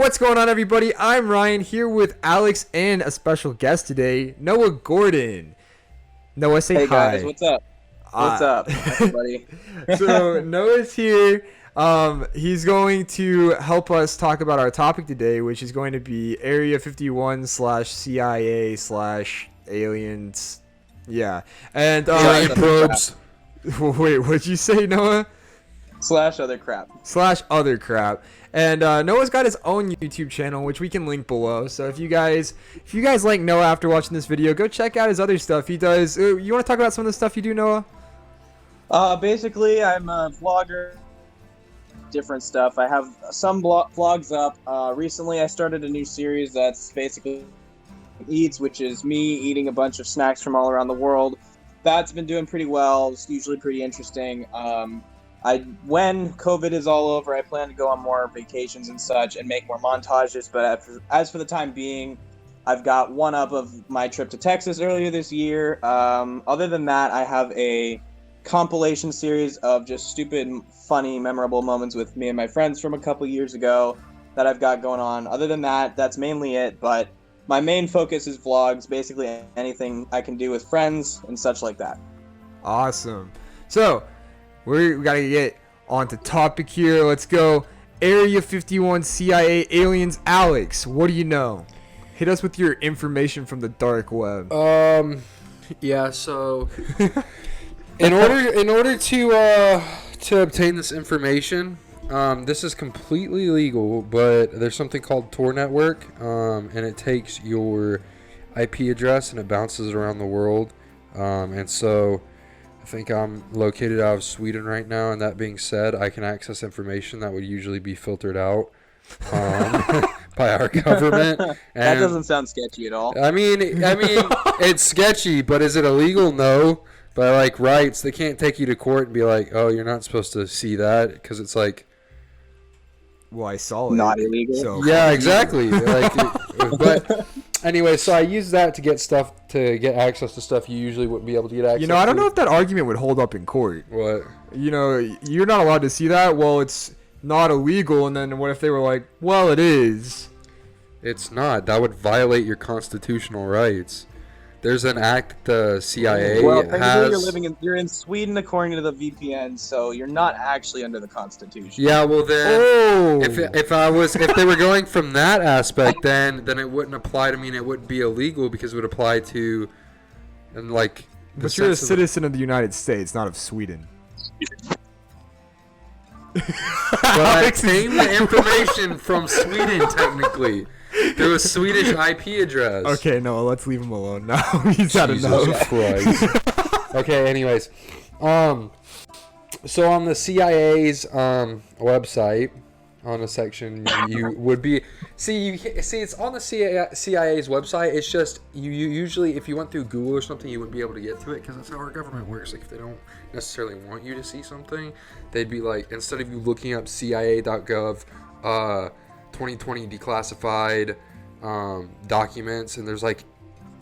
What's going on, everybody? I'm Ryan here with Alex and a special guest today, Noah Gordon. Noah, say hi. Hey guys, what's up? What's up, everybody? So Noah's here. He's going to help us talk about our topic today, which is going to be Area 51 / CIA / aliens. Yeah, and probes. Wait, what'd you say, Noah? / other crap. / other crap. And Noah's got his own YouTube channel, which we can link below. So if you guys like Noah after watching this video, go check out his other stuff. He does. You want to talk about some of the stuff you do, Noah? Basically, I'm a vlogger. Different stuff. I have some vlogs up. Recently, I started a new series that's basically eats, which is me eating a bunch of snacks from all around the world. That's been doing pretty well. It's usually pretty interesting. When COVID is all over, I plan to go on more vacations and such and make more montages. But as for the time being, I've got one up of my trip to Texas earlier this year. Other than that, I have a compilation series of just stupid, funny, memorable moments with me and my friends from a couple years ago that I've got going on. Other than that, that's mainly it. But my main focus is vlogs, basically anything I can do with friends and such like that. Awesome. So we gotta get on to topic here. Let's go. Area 51 CIA aliens. Alex, what do you know? Hit us with your information from the dark web. Yeah. So, in order to obtain this information, this is completely legal, but there's something called Tor network, and it takes your IP address and it bounces it around the world, and so I think I'm located out of Sweden right now, and that being said, I can access information that would usually be filtered out by our government. And that doesn't sound sketchy at all. I mean, it's sketchy, but is it illegal? No. By like rights, they can't take you to court and be like, "Oh, you're not supposed to see that," because it's like, well, I saw it. Not illegal. So. Yeah, exactly. But anyway, so I use that to get access to stuff you usually wouldn't be able to get access to. I don't know if that argument would hold up in court. What? You're not allowed to see that. Well, it's not illegal. And then what if they were like, well, it is? It's not. That would violate your constitutional rights. There's an act the CIA has. You're in Sweden according to the VPN, so you're not actually under the Constitution. Yeah, well then, if they were going from that aspect, then it wouldn't apply to me, and it wouldn't be illegal because it would apply to, and like. But you're a citizen of the United States, not of Sweden. But I obtained the information from Sweden, technically. Through a Swedish IP address. Okay, no, let's leave him alone now. He's had enough. Okay, anyways. So on the CIA's website, on a section, you would be... See, it's on the CIA's website. It's just, you usually, if you went through Google or something, you wouldn't be able to get to it, because that's how our government works. Like, if they don't necessarily want you to see something, they'd be like, instead of you looking up cia.gov, 2020 declassified documents, and there's like,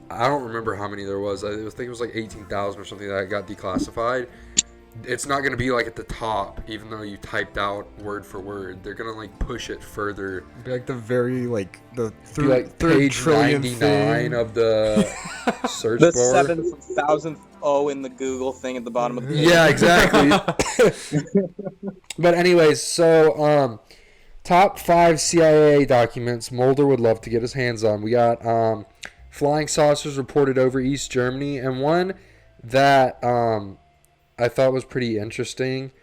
I don't remember how many there was. I think it was like 18,000 or something that got declassified. It's not going to be like at the top, even though you typed out word for word. They're going to like push it further. Be like the very the third page 99 of the search bar. The 7,000th O in the Google thing at the bottom of the page. Yeah, exactly. But anyways, so top 5 CIA documents Mulder would love to get his hands on. We got flying saucers reported over East Germany, and one that I thought was pretty interesting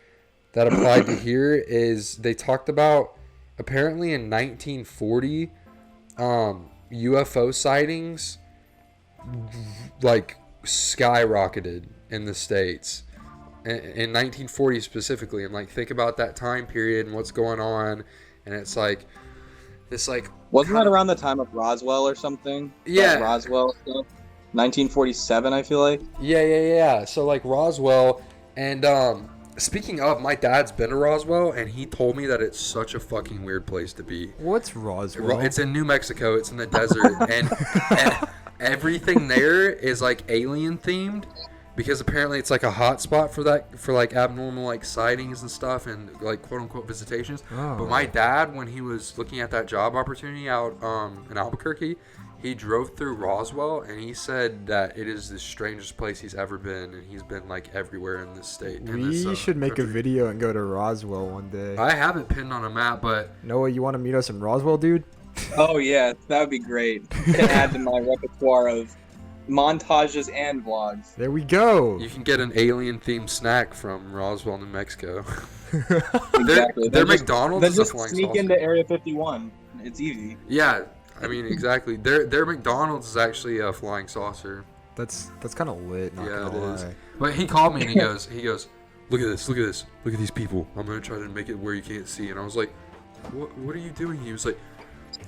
that applied to here is they talked about apparently in 1940 UFO sightings like skyrocketed in the States. In 1940 specifically, and like think about that time period and what's going on. And it's like, this like... Wasn't that around the time of Roswell or something? Yeah. Like Roswell stuff? 1947, I feel like. Yeah. So like Roswell, and speaking of, my dad's been to Roswell, and he told me that it's such a fucking weird place to be. What's Roswell? It's in New Mexico. It's in the desert, and everything there is like alien themed. because apparently it's like a hot spot for that, for like abnormal like sightings and stuff and like quote unquote visitations. Oh. But my dad, when he was looking at that job opportunity out in Albuquerque, he drove through Roswell and he said that it is the strangest place he's ever been, and he's been like everywhere in this state. We should make a video and go to Roswell one day. I have it pinned on a map, but Noah, you want to meet us in Roswell, dude? Oh yeah, that would be great. To add to my repertoire of montages and vlogs. There we go. you can get an alien-themed snack from Roswell, New Mexico. Exactly. Their Then just- McDonald's Then is a just flying sneak saucer. into Area 51. It's easy. Yeah, I mean exactly. Their McDonald's is actually a flying saucer. That's kind of lit. Not Yeah, gonna it lie. is. But he called me and he goes, look at this, look at these people. I'm gonna try to make it where you can't see. And I was like, what are you doing? He was like,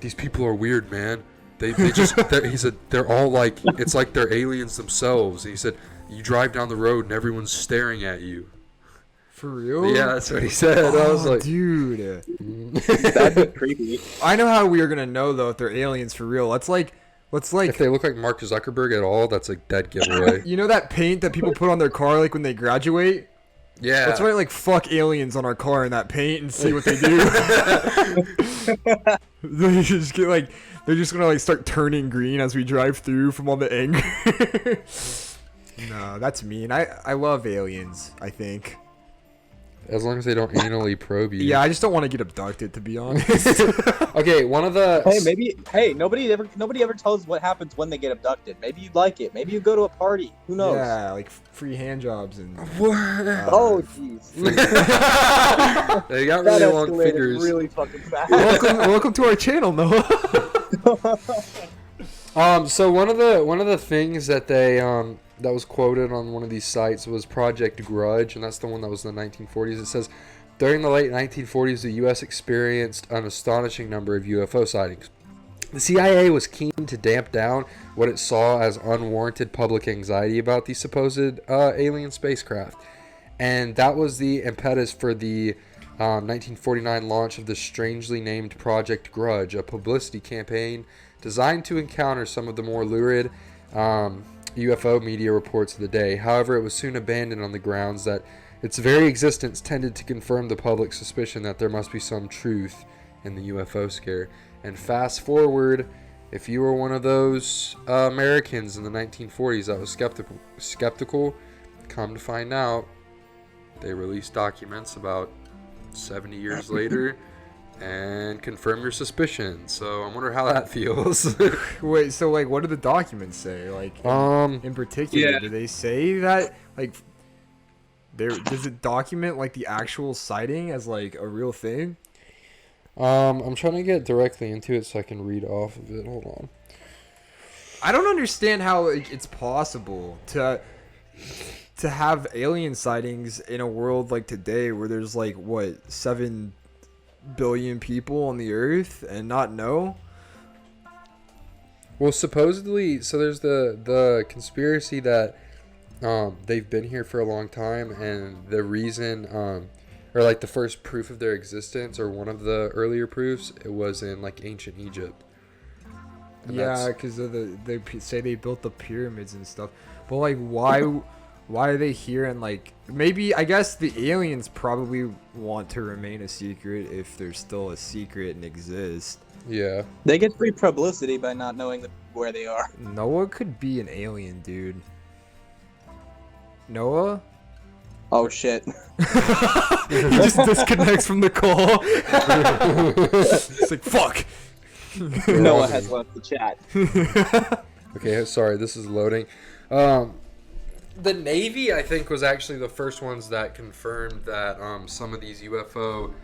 these people are weird, man. They just he said they're all like, it's like they're aliens themselves. And he said, you drive down the road and everyone's staring at you. For real? Yeah, that's what he said. I was like, dude. That'd be creepy. I know how we are gonna know though if they're aliens for real. Let's like, if they look like Mark Zuckerberg at all, that's a dead giveaway. you know that paint that people put on their car like when they graduate? Yeah. Let's write like "fuck aliens" on our car in that paint and see what they do. They just get like, they're just gonna like start turning green as we drive through from all the anger. No, that's mean. I love aliens. I think. As long as they don't anally probe you. Yeah, I just don't want to get abducted, to be honest. Okay, one of the. Hey, nobody ever tells us what happens when they get abducted. Maybe you'd like it. Maybe you go to a party. Who knows? Yeah, like free hand jobs and. Oh jeez. They got That really long escalated fingers. really fucking fast. welcome to our channel, Noah. So one of the things that they that was quoted on one of these sites was Project Grudge, and that's the one that was in the 1940s. It says, during the late 1940s, the U.S. experienced an astonishing number of UFO sightings. The CIA was keen to damp down what it saw as unwarranted public anxiety about the supposed alien spacecraft, and that was the impetus for the 1949 launch of the strangely named Project Grudge, a publicity campaign designed to encounter some of the more lurid UFO media reports of the day. However, it was soon abandoned on the grounds that its very existence tended to confirm the public's suspicion that there must be some truth in the UFO scare. And fast forward, if you were one of those Americans in the 1940s that was skeptical, come to find out, they released documents about 70 years later and confirm your suspicion. So I wonder how that feels. Wait, so like, what do the documents say? Like, in particular, Yeah. do they say that like does it document like the actual sighting as like a real thing? I'm trying to get directly into it so I can read off of it. Hold on. I don't understand how it's possible to have alien sightings in a world like today where there's like what 7 billion people on the earth and not know. Well, supposedly, so there's the conspiracy that they've been here for a long time, and the reason or like the first proof of their existence, or one of the earlier proofs, it was in like ancient Egypt. And Yeah, because they say they built the pyramids and stuff. But like, why are they here? And like, maybe, I guess the aliens probably want to remain a secret if they're still a secret and exist. Yeah. They get free publicity by not knowing where they are. Noah could be an alien, dude. Noah? Oh shit. He just disconnects from the call. It's like, fuck. Noah has left the chat. Okay, sorry, this is loading. The Navy, I think, was actually the first ones that confirmed that some of these UFO...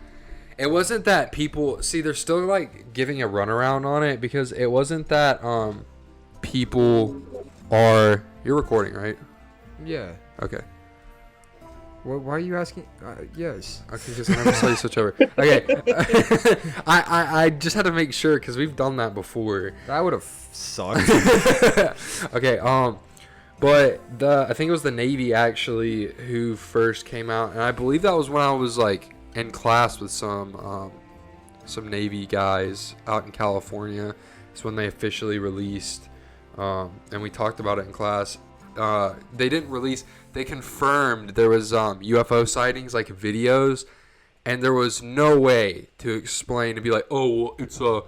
It wasn't that people... See, they're still, like, giving a runaround on it, because it wasn't that people are... You're recording, right? Yeah. Okay. Why are you asking? Yes. Okay, because I never saw you switch over. Okay. I just had to make sure, because we've done that before. That would have sucked. Okay, but I think it was the Navy actually who first came out, and I believe that was when I was like in class with some Navy guys out in California. It's when they officially released, and we talked about it in class. they didn't release. They confirmed there was UFO sightings, like videos, and there was no way to explain to be like, oh, well,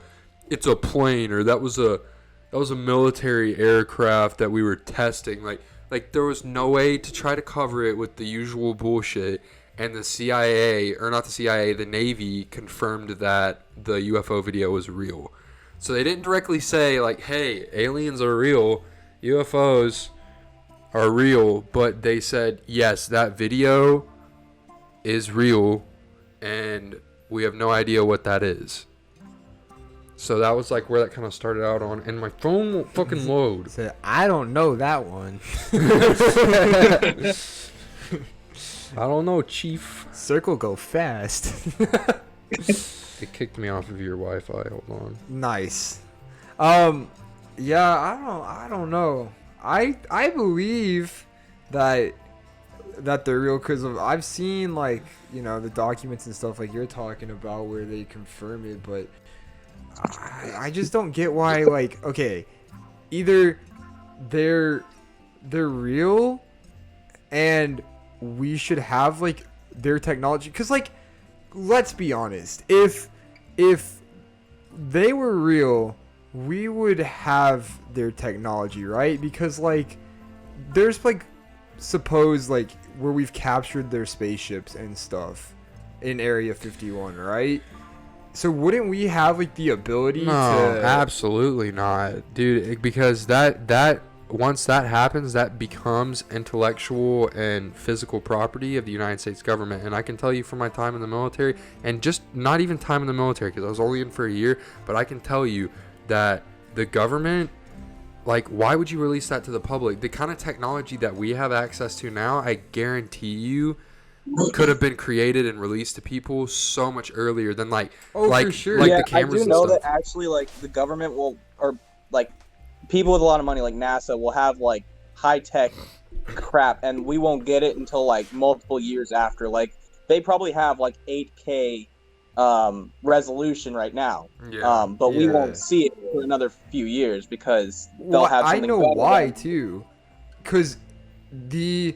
it's a plane, or that was a military aircraft that we were testing. Like there was no way to try to cover it with the usual bullshit. And the CIA, or not the CIA, the Navy confirmed that the UFO video was real. So they didn't directly say, like, hey, aliens are real, UFOs are real, but they said, yes, that video is real, and we have no idea what that is. So that was like where that kind of started out on, and my phone won't fucking load. Said, I don't know that one. I don't know, Chief. Circle go fast. It kicked me off of your Wi-Fi. Hold on. Nice. Yeah, I don't know. I believe that they're real because I've seen, like, you know, the documents and stuff like you're talking about where they confirm it, but I just don't get why, like, okay, either they're real and we should have, like, their technology, because, like, let's be honest, if they were real, we would have their technology, right? Because, like, there's, like, suppose, like, where we've captured their spaceships and stuff in Area 51, right? So wouldn't we have, like, the ability to... absolutely not, dude, because that once that happens, that becomes intellectual and physical property of the United States government. And I can tell you from my time in the military, and just not even time in the military, because I was only in for a year, but I can tell you that the government, like, why would you release that to the public? The kind of technology that we have access to now, I guarantee you, could have been created and released to people so much earlier than, like, for sure. Like, the cameras I do know and stuff. that actually, like, the government will, or, like, people with a lot of money, like NASA, will have, like, high-tech crap, and we won't get it until, like, multiple years after. Like, they probably have, like, 8K resolution right now. Yeah. But we won't see it for another few years because they'll Well, have something I know better why, than- too. Because the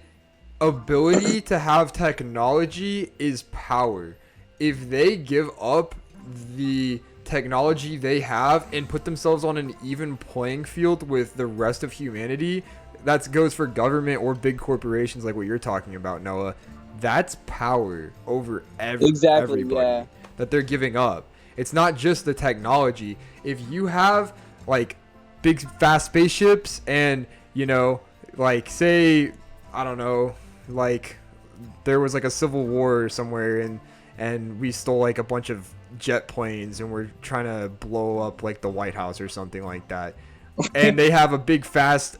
ability to have technology is power. If they give up the technology they have and put themselves on an even playing field with the rest of humanity, that goes for government or big corporations like what you're talking about, Noah, that's power over everybody that they're giving up. It's not just the technology. If you have, like, big fast spaceships and, you know, like, say, I don't know, like, there was, like, a civil war somewhere and we stole, like, a bunch of jet planes and we're trying to blow up, like, the White House or something like that, and they have a big fast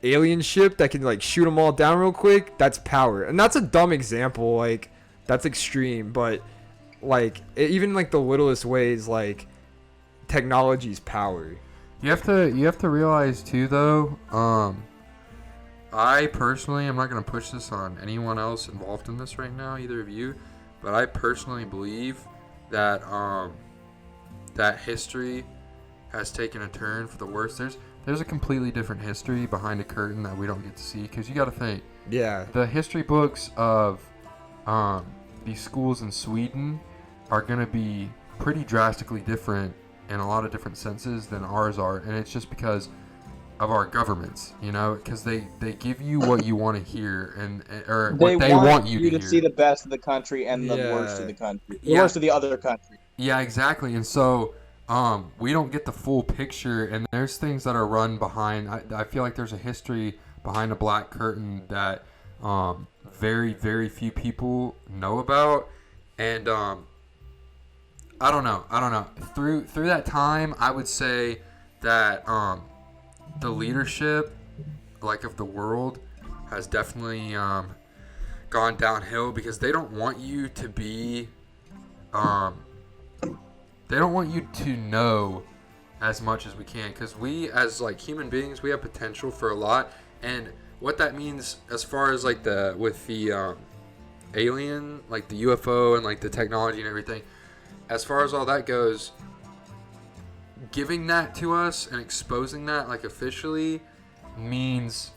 alien ship that can, like, shoot them all down real quick, that's power. And that's a dumb example, like, that's extreme, but, like, even, like, the littlest ways, like, technology's power. You have to realize too, though, I personally, I'm not going to push this on anyone else involved in this right now, either of you, but I personally believe that that history has taken a turn for the worse. There's a completely different history behind a curtain that we don't get to see, because you got to think. Yeah. The history books of these schools in Sweden are going to be pretty drastically different in a lot of different senses than ours are, and it's just because of our governments, you know, because they give you what you want to hear, or what they want you to hear. to see the best of the country and the worst of the country, the worst of the other country. Yeah, exactly. And so we don't get the full picture, and there's things that are run behind. I feel like there's a history behind a black curtain that very, very few people know about, and I don't know. Through that time, I would say that the leadership, like, of the world has definitely gone downhill, because they don't want you to be they don't want you to know as much as we can, because we, as, like, human beings, we have potential for a lot. And what that means as far as, like, with the alien, like the UFO and, like, the technology and everything, as far as all that goes, giving that to us and exposing that, like, officially means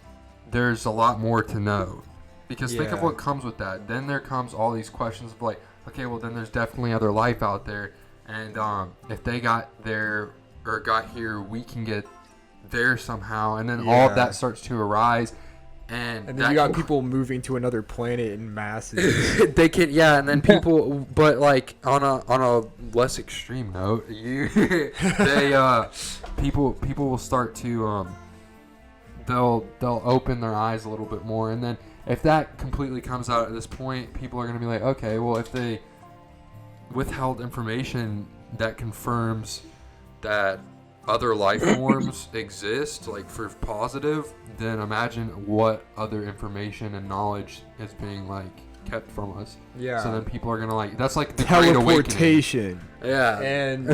there's a lot more to know. Because think of Yeah. what comes with that. Then there comes all these questions of like, okay, well then there's definitely other life out there, and if they got there or got here, we can get there somehow, and then all of Yeah. that starts to arise, and And then you got people moving to another planet in masses. they can, yeah, and then people, but like on a less extreme note, people will start to they'll open their eyes a little bit more, and then if that completely comes out at this point, people are going to be like, okay, well, if they withheld information that confirms that other life forms exist, like for positive, then imagine what other information and knowledge is being like kept from us. Yeah. So then people are gonna like, that's like the Great Awakening. Teleportation. Yeah. And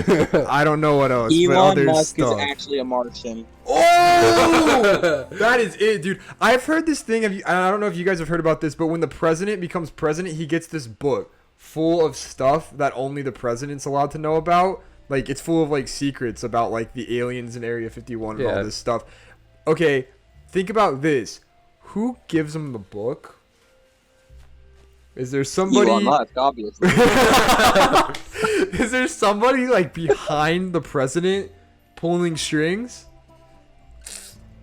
I don't know what else. but Elon other Musk stuff. is actually a Martian. Oh, that is it, dude. I've heard this thing. I don't know if you guys have heard about this, but when the president becomes president, he gets this book full of stuff that only the president's allowed to know about. Like, it's full of like secrets about like the aliens in Area 51 and all this stuff. Okay, think about this. Who gives him the book? Is there somebody? Elon Musk, obviously. Is there somebody like behind the president pulling strings?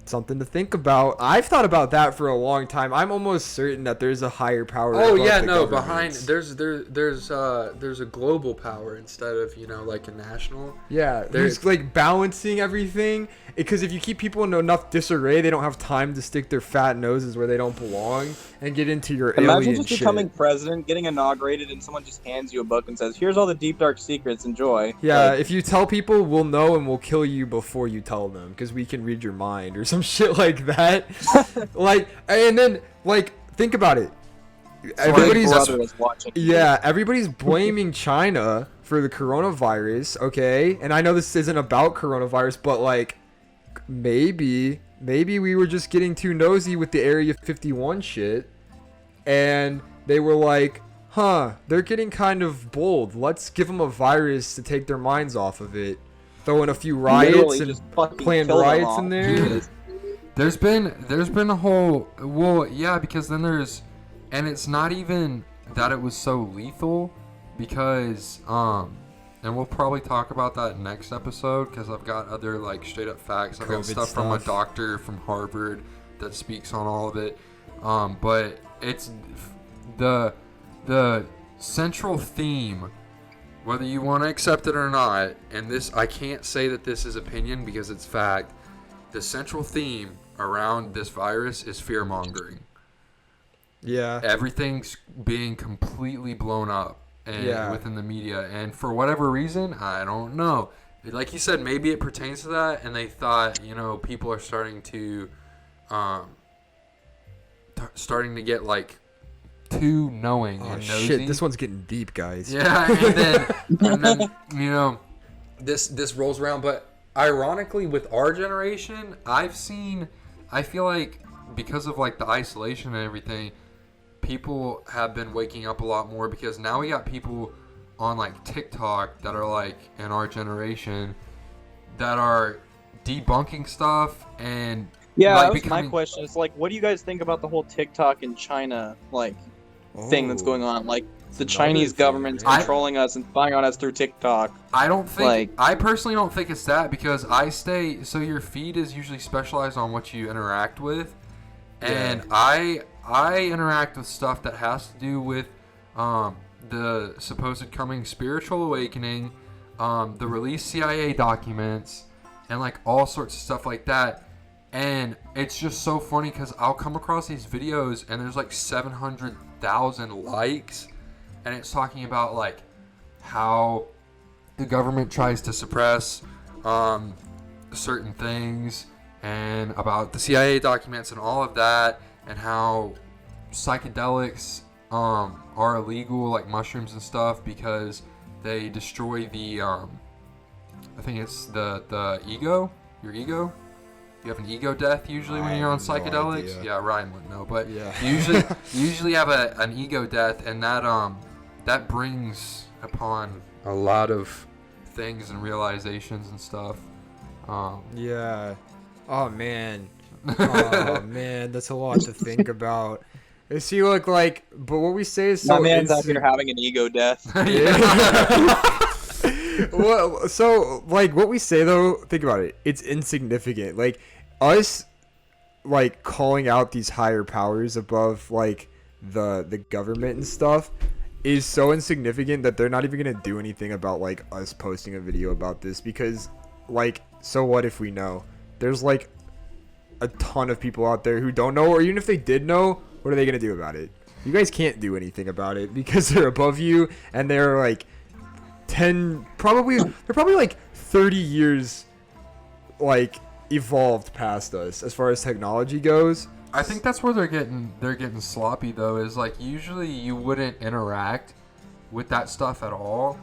Something to think about. I've thought about that for a long time. I'm almost certain that there's a higher power. Oh above yeah, the no, behind governments. there's a global power instead of, you know, like a national. Yeah, There's who's like balancing everything. Because if you keep people in enough disarray, they don't have time to stick their fat noses where they don't belong and get into your Imagine alien just shit. becoming president, getting inaugurated, and someone just hands you a book and says, "Here's all the deep dark secrets. Enjoy." Yeah, Like, if you tell people, we'll know and we'll kill you before you tell them because we can read your mind or some shit like that. Like, and then like think about it. Everybody's brother is watching. yeah, everybody's blaming China for the coronavirus. Okay, and I know this isn't about coronavirus, but like maybe we were just getting too nosy with the Area 51 shit, and they were like, they're getting kind of bold. Let's give them a virus to take their minds off of it. Throw in a few riots Literally and just fucking planned kill them riots all. in there. There's been a whole, well, yeah, because then there's, and it's not even that it was so lethal, because and we'll probably talk about that next episode because I've got other like straight up facts. I've got COVID stuff from a stuff. doctor from Harvard that speaks on all of it. But it's the central theme, whether you want to accept it or not, and this, I can't say that this is opinion because it's fact. The central theme around this virus is fear mongering. Yeah. Everything's being completely blown up and within the media, and for whatever reason, I don't know. Like you said, maybe it pertains to that, and they thought, you know, people are starting to get like too knowing and nosy. Shit, this one's getting deep, guys. Yeah, and then you know, this rolls around, but ironically, with our generation, I feel like because of like the isolation and everything, people have been waking up a lot more because now we got people on like TikTok that are like in our generation that are debunking stuff and Yeah, like that was my question. It's like, what do you guys think about the whole TikTok and China like thing that's going on? Like the Chinese government's controlling us and spying on us through TikTok. I don't think, Like- I personally don't think it's that, because so your feed is usually specialized on what you interact with, and I interact with stuff that has to do with the supposed coming spiritual awakening, the released CIA documents, and like all sorts of stuff like that. And it's just so funny because I'll come across these videos and there's like 700,000 likes, and it's talking about like how the government tries to suppress certain things, and about the CIA documents and all of that, and how psychedelics are illegal, like mushrooms and stuff, because they destroy the I think it's the ego, your ego. You have an ego death usually when you're on psychedelics. idea. Yeah, Ryan wouldn't know, but Yeah. you usually have an ego death, and that brings upon a lot of things and realizations and stuff. Yeah. Oh man. Oh man, that's a lot to think about. Does he look like? But what we say is so. My man's out here having an ego death. Well, so like what we say though, think about it. It's insignificant. Like us, like calling out these higher powers above like the government and stuff is so insignificant that they're not even gonna do anything about like us posting a video about this because like so what if we know? There's like a ton of people out there who don't know, or even if they did know, what are they gonna do about it? You guys can't do anything about it because they're above you and they're like they're probably like 30 years like evolved past us as far as technology goes. I think that's where they're getting sloppy though, is like usually you wouldn't interact with that stuff at all,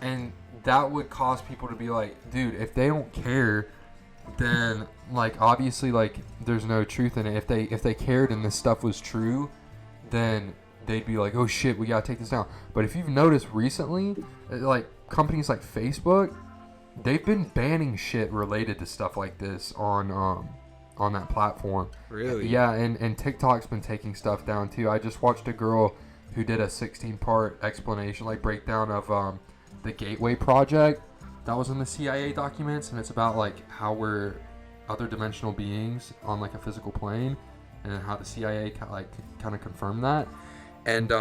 and that would cause people to be like, dude, if they don't care, then like obviously like there's no truth in it. If they cared and this stuff was true, then they'd be like, oh shit, we gotta take this down. But if you've noticed recently, like companies like Facebook, they've been banning shit related to stuff like this on that platform. Really? Yeah, and TikTok's been taking stuff down too. I just watched a girl who did a 16-part explanation, like breakdown of the Gateway Project that was in the CIA documents, and it's about like how we're other dimensional beings on like a physical plane, and how the CIA kind of confirmed that. And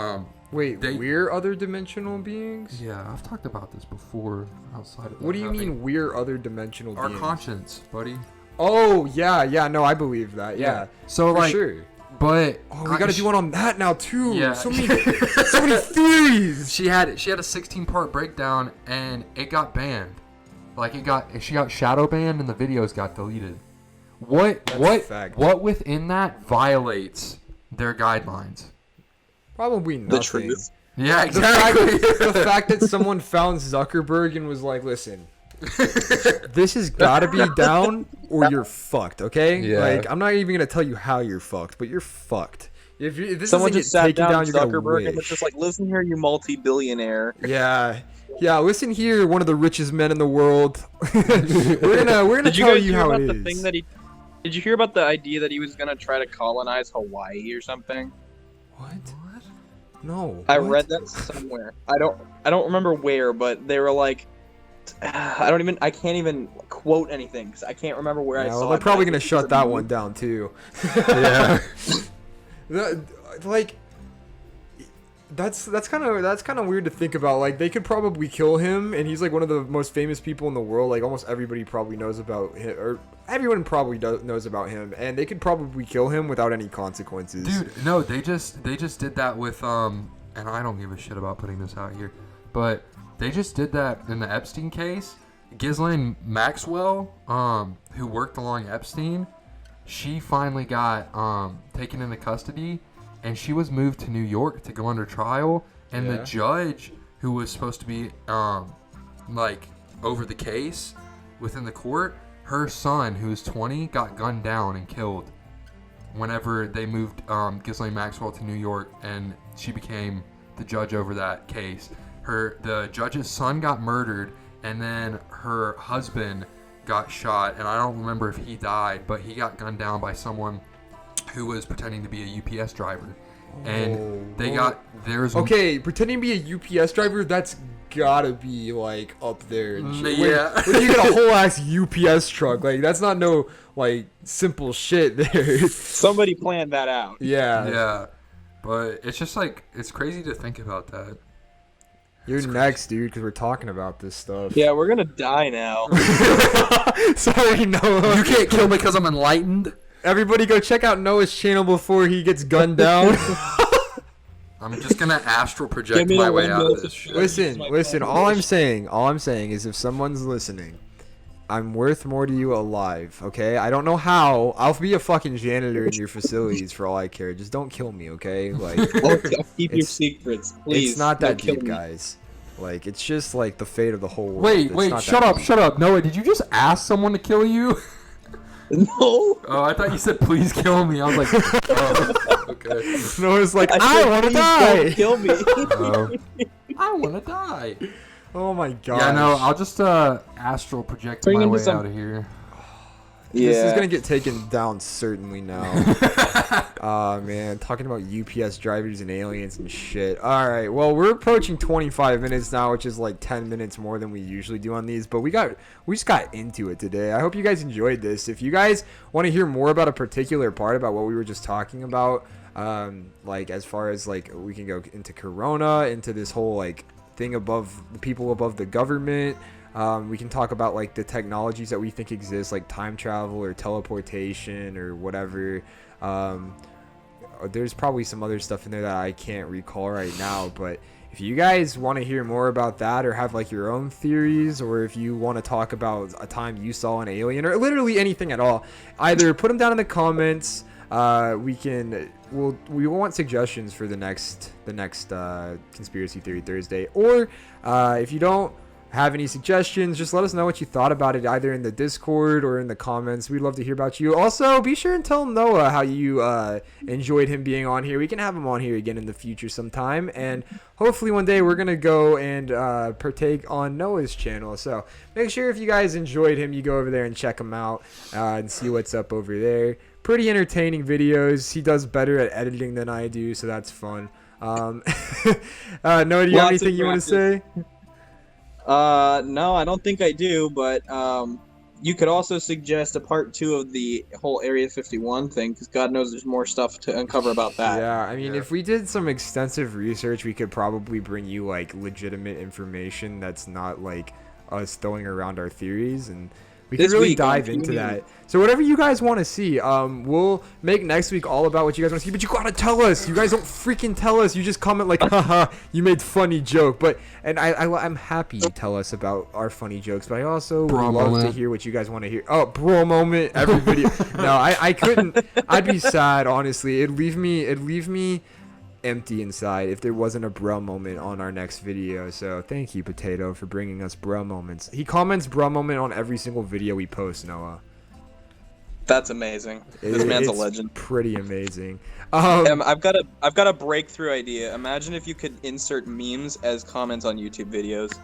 wait, we're other dimensional beings? Yeah, I've talked about this before outside of that. What do you mean we're other dimensional Our beings? conscience, buddy. Oh, yeah, no, I believe that. Yeah. So for like sure. But we got to do one on that now too. Yeah. So many theories. She had a 16-part breakdown and it got banned. Like she got shadow banned and the videos got deleted. What within that violates their guidelines? Probably nothing. The truth. Yeah, exactly. The fact that someone found Zuckerberg and was like, listen, this has got to be down or you're fucked, okay? Yeah. Like, I'm not even going to tell you how you're fucked, but you're fucked. If this Someone doesn't just get sat taken down you're going to Zuckerberg and was wish. just like, listen here, you multi-billionaire. Yeah, listen here, one of the richest men in the world. we're gonna tell you how it is. Did you hear about the idea that he was gonna try to colonize Hawaii or something? What? No. I what? read that somewhere. I don't remember where, but they were like, I can't even quote anything because I can't remember where I saw Well, it. they're probably but I gonna think shut it's that a one movie. down too. Yeah. Like that's kind of weird to think about. Like they could probably kill him, and he's like one of the most famous people in the world. Like almost everybody probably knows about him, or everyone probably knows about him, and they could probably kill him without any consequences. Dude, no, they just did that with and I don't give a shit about putting this out here, but they just did that in the Epstein case. Ghislaine Maxwell, who worked along Epstein, she finally got taken into custody, and she was moved to New York to go under trial. And the judge, who was supposed to be like over the case within the court, her son, who was 20, got gunned down and killed whenever they moved Ghislaine Maxwell to New York, and she became the judge over that case. The judge's son got murdered, and then her husband got shot, and I don't remember if he died, but he got gunned down by someone who was pretending to be a UPS driver. And Okay, pretending to be a UPS driver, that's gotta be like up there. And shit. Yeah. When you get a whole ass UPS truck, like that's not no like simple shit there. Somebody planned that out. Yeah. But it's just like, it's crazy to think about that. You're next, dude, because we're talking about this stuff. Yeah, we're gonna die now. Sorry, Noah. You can't kill me because I'm enlightened. Everybody go check out Noah's channel before he gets gunned down. I'm just gonna astral project my way out of this shit. Listen, all I'm saying is if someone's listening, I'm worth more to you alive, okay? I don't know how. I'll be a fucking janitor in your facilities for all I care. Just don't kill me, okay? Like I'll keep your secrets, please. it's not that Don't kill deep, me. guys. Like it's just like the fate of the whole world. Wait, It's not shut that up. Noah, did you just ask someone to kill you? No. Oh, I thought you said please kill me. I was like, oh, okay. deep. Noah's like, I I said, want to "Please die. Don't kill me. Oh. I want to die. Oh my god. Yeah, no, I'll just astral project Turning my into way some- out of here. This is Yeah. gonna get taken down certainly now. Man, talking about UPS drivers and aliens and shit. All right, well, we're approaching 25 minutes now, which is like 10 minutes more than we usually do on these. But we just got into it today. I hope you guys enjoyed this. If you guys want to hear more about a particular part about what we were just talking about, like as far as like we can go into Corona, into this whole like thing above the people above the government. We can talk about like the technologies that we think exist, like time travel or teleportation or whatever. There's probably some other stuff in there that I can't recall right now, but if you guys want to hear more about that or have like your own theories, or if you want to talk about a time you saw an alien or literally anything at all, either put them down in the comments. We want suggestions for the next Conspiracy Theory Thursday, or if you don't have any suggestions, just let us know what you thought about it, either in the Discord or in the comments. We'd love to hear about you. Also, be sure and tell Noah how you enjoyed him being on here. We can have him on here again in the future sometime, and hopefully one day we're gonna go and partake on Noah's channel. So make sure if you guys enjoyed him, you go over there and check him out and see what's up over there. Pretty entertaining videos. He does better at editing than I do, so that's fun. Noah, do you have anything you want to say? No, I don't think I do, but you could also suggest a part 2 of the whole Area 51 thing, because God knows there's more stuff to uncover about that. Yeah, I mean, if we did some extensive research, we could probably bring you like legitimate information that's not like us throwing around our theories, and we could This really week on dive into TV. that. So whatever you guys want to see, we'll make next week all about what you guys want to see. But you gotta tell us. You guys don't freaking tell us. You just comment like, haha, you made funny joke. And I'm happy you tell us about our funny jokes. But I also Bro would love to moment. hear what you guys want to hear. Oh, bro moment every video. No, I couldn't. I'd be sad, honestly. It'd leave me empty inside if there wasn't a bro moment on our next video. So thank you, Potato, for bringing us bro moments. He comments bro moment on every single video we post, Noah. That's amazing. This man's a It's legend. pretty amazing. I've got a breakthrough idea. Imagine if you could insert memes as comments on YouTube videos.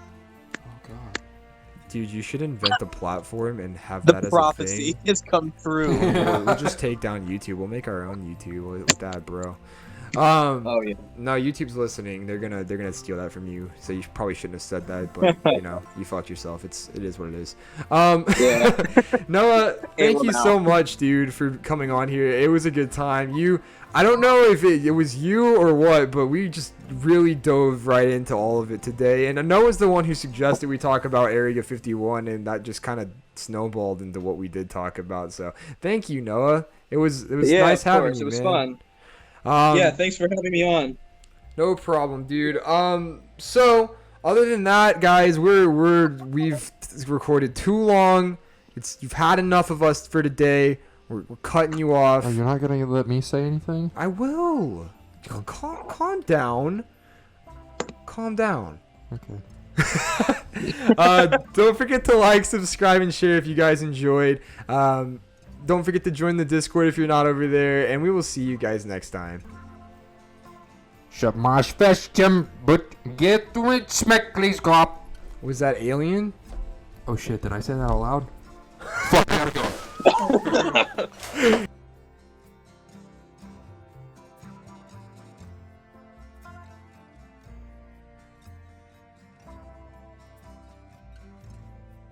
Oh god. Dude, you should invent the platform and have The that as prophecy a thing. has come through. We'll just take down YouTube. We'll make our own YouTube with that, bro. Oh yeah. No, YouTube's listening. They're gonna steal that from you. So you probably shouldn't have said that, but you know, you fought yourself. It is what it is. Yeah. Noah, thank Aim you them so out. much, dude, for coming on here. It was a good time. I don't know if it was you or what, but we just really dove right into all of it today. And Noah's the one who suggested we talk about Area 51, and that just kind of snowballed into what we did talk about. So thank you, Noah. It was Yeah, nice of having course. you, It was man. fun. Yeah, thanks for having me on. No problem, dude. So other than that, guys, we've recorded too long. You've had enough of us for today. We're cutting you off. Oh, you're not gonna let me say anything? I will. Calm down. Calm down. Okay. Don't forget to like, subscribe, and share if you guys enjoyed. Don't forget to join the Discord if you're not over there, and we will see you guys next time. Shut my question, but get to it, smeckly scop. Was that Alien? Oh shit, did I say that out loud? Fuck, I gotta go.